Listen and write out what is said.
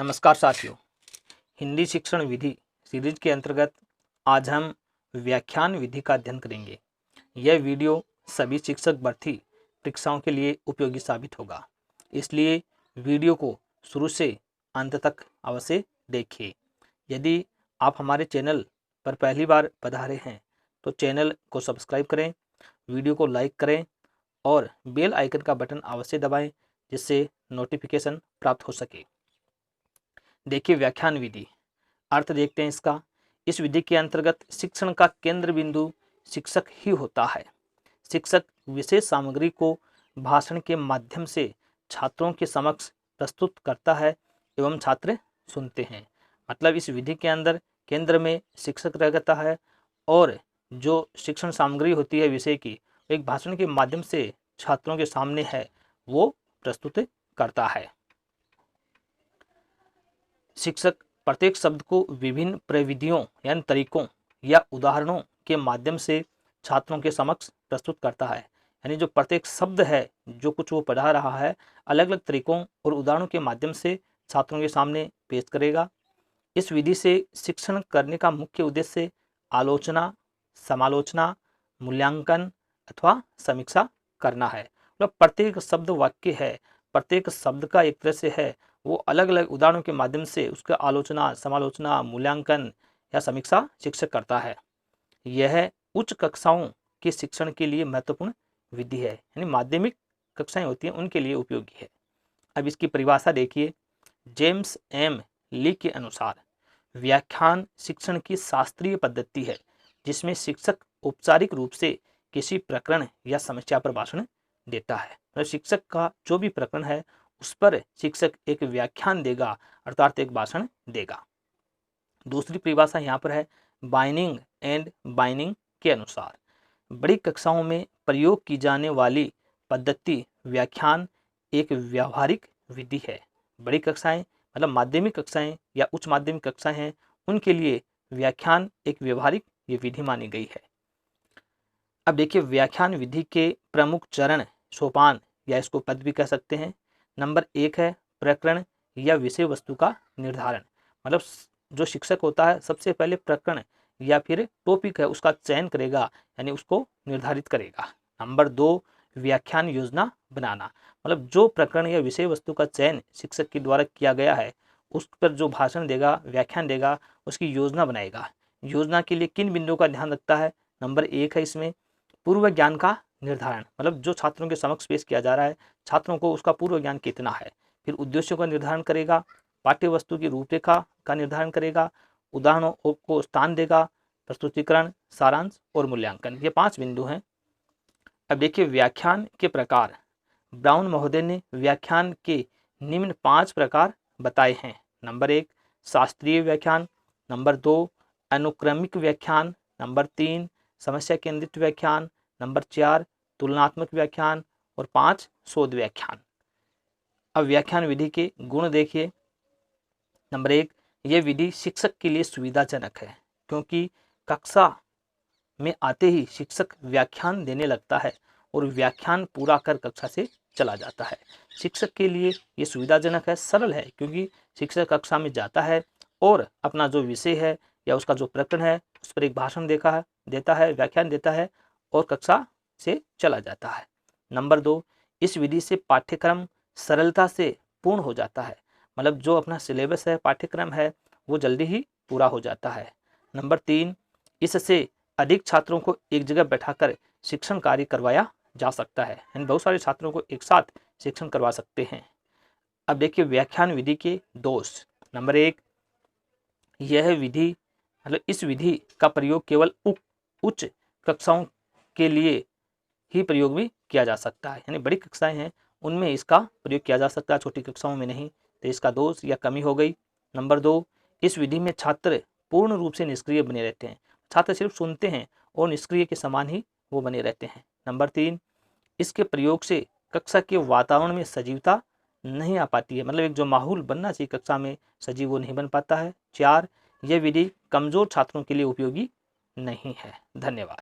नमस्कार साथियों, हिंदी शिक्षण विधि सीरीज के अंतर्गत आज हम व्याख्यान विधि का अध्ययन करेंगे। यह वीडियो सभी शिक्षक भर्ती परीक्षाओं के लिए उपयोगी साबित होगा, इसलिए वीडियो को शुरू से अंत तक अवश्य देखिए। यदि आप हमारे चैनल पर पहली बार पधारे हैं तो चैनल को सब्सक्राइब करें, वीडियो को लाइक करें और बेल आइकन का बटन अवश्य दबाएं, जिससे नोटिफिकेशन प्राप्त हो सके। देखिए, व्याख्यान विधि अर्थ देखते हैं इसका। इस विधि के अंतर्गत शिक्षण का केंद्र बिंदु शिक्षक ही होता है। शिक्षक विशेष सामग्री को भाषण के माध्यम से छात्रों के समक्ष प्रस्तुत करता है एवं छात्र सुनते हैं। मतलब इस विधि के अंदर केंद्र में शिक्षक रहता है और जो शिक्षण सामग्री होती है विषय की, एक भाषण के माध्यम से छात्रों के सामने है वो प्रस्तुत करता है। शिक्षक प्रत्येक शब्द को विभिन्न प्रविधियों यानी तरीकों या उदाहरणों के माध्यम से छात्रों के समक्ष प्रस्तुत करता है। यानी जो प्रत्येक शब्द है, जो कुछ वो पढ़ा रहा है, अलग अलग तरीकों और उदाहरणों के माध्यम से छात्रों के सामने पेश करेगा। इस विधि से शिक्षण करने का मुख्य उद्देश्य आलोचना, समालोचना, मूल्यांकन अथवा समीक्षा करना है। मतलब प्रत्येक शब्द वाक्य है, प्रत्येक शब्द का एक तरह से है वो अलग अलग उदाहरणों के माध्यम से उसका आलोचना, समालोचना, मूल्यांकन या समीक्षा शिक्षक करता है। यह उच्च कक्षाओं के शिक्षण के लिए महत्वपूर्ण विधि है, यानी माध्यमिक कक्षाएं होती हैं उनके लिए उपयोगी है। अब इसकी परिभाषा देखिए। जेम्स एम ली के अनुसार व्याख्यान शिक्षण की शास्त्रीय पद्धति है जिसमें शिक्षक औपचारिक रूप से किसी प्रकरण या समस्या पर भाषण देता है। तो शिक्षक का जो भी प्रकरण है उस पर शिक्षक एक व्याख्यान देगा, अर्थात एक भाषण देगा। दूसरी परिभाषा यहाँ पर है बाइनिंग एंड बाइनिंग के अनुसार बड़ी कक्षाओं में प्रयोग की जाने वाली पद्धति व्याख्यान एक व्यावहारिक विधि है। बड़ी कक्षाएं मतलब माध्यमिक कक्षाएं या उच्च माध्यमिक कक्षाएं हैं, उनके लिए व्याख्यान एक व्यवहारिक ये विधि मानी गई है। अब देखिए, व्याख्यान विधि के प्रमुख चरण सोपान या इसको पद भी कह सकते हैं। नंबर 1 है प्रकरण या विषय वस्तु का निर्धारण। मतलब जो शिक्षक होता है सबसे पहले प्रकरण या फिर टॉपिक है उसका चयन करेगा, यानी उसको निर्धारित करेगा। नंबर 2 व्याख्यान योजना बनाना। मतलब जो प्रकरण या विषय वस्तु का चयन शिक्षक के द्वारा किया गया है उस पर जो भाषण देगा, व्याख्यान देगा, उसकी योजना बनाएगा। योजना के लिए किन बिंदुओं का ध्यान रखता है? नंबर 1 है इसमें पूर्व ज्ञान का निर्धारण। मतलब जो छात्रों के समक्ष पेश किया जा रहा है, छात्रों को उसका पूर्व ज्ञान कितना है। फिर उद्देश्यों का निर्धारण करेगा, पाठ्य वस्तु की रूपरेखा का निर्धारण करेगा, उदाहरणों को स्थान देगा, प्रस्तुतिकरण, सारांश और मूल्यांकन। ये 5 बिंदु हैं। अब देखिए व्याख्यान के प्रकार। ब्राउन महोदय ने व्याख्यान के निम्न 5 प्रकार बताए हैं। नंबर 1 शास्त्रीय व्याख्यान, नंबर 2 अनुक्रमिक व्याख्यान, नंबर 3 समस्या केंद्रित व्याख्यान, नंबर 4 तुलनात्मक व्याख्यान और 5 शोध व्याख्यान। अब व्याख्यान विधि के गुण देखिए। नंबर 1 यह विधि शिक्षक के लिए सुविधाजनक है क्योंकि कक्षा में आते ही शिक्षक व्याख्यान देने लगता है और व्याख्यान पूरा कर कक्षा से चला जाता है। शिक्षक के लिए ये सुविधाजनक है, सरल है, क्योंकि शिक्षक कक्षा में जाता है और अपना जो विषय है या उसका जो प्रकरण है उस पर एक भाषण देता है, व्याख्यान देता है और कक्षा से चला जाता है। नंबर 2 इस विधि से पाठ्यक्रम सरलता से पूर्ण हो जाता है। मतलब जो अपना सिलेबस है, पाठ्यक्रम है, वो जल्दी ही पूरा हो जाता है। नंबर 3 इससे अधिक छात्रों को एक जगह बैठाकर शिक्षण कार्य करवाया जा सकता है, यानी बहुत सारे छात्रों को एक साथ शिक्षण करवा सकते हैं। अब देखिए व्याख्यान विधि के दोष। नंबर 1 यह विधि मतलब इस विधि का प्रयोग केवल उच्च कक्षाओं के लिए ही प्रयोग भी किया जा सकता है, यानी बड़ी कक्षाएं हैं उनमें इसका प्रयोग किया जा सकता है, छोटी कक्षाओं में नहीं। तो इसका दोष या कमी हो गई। नंबर 2 इस विधि में छात्र पूर्ण रूप से निष्क्रिय बने रहते हैं। छात्र सिर्फ सुनते हैं और निष्क्रिय के समान ही वो बने रहते हैं। नंबर 3 इसके प्रयोग से कक्षा के वातावरण में सजीवता नहीं आ पाती है। मतलब एक जो माहौल बनना चाहिए कक्षा में सजीव, वो नहीं बन पाता है। 4 यह विधि कमजोर छात्रों के लिए उपयोगी नहीं है। धन्यवाद।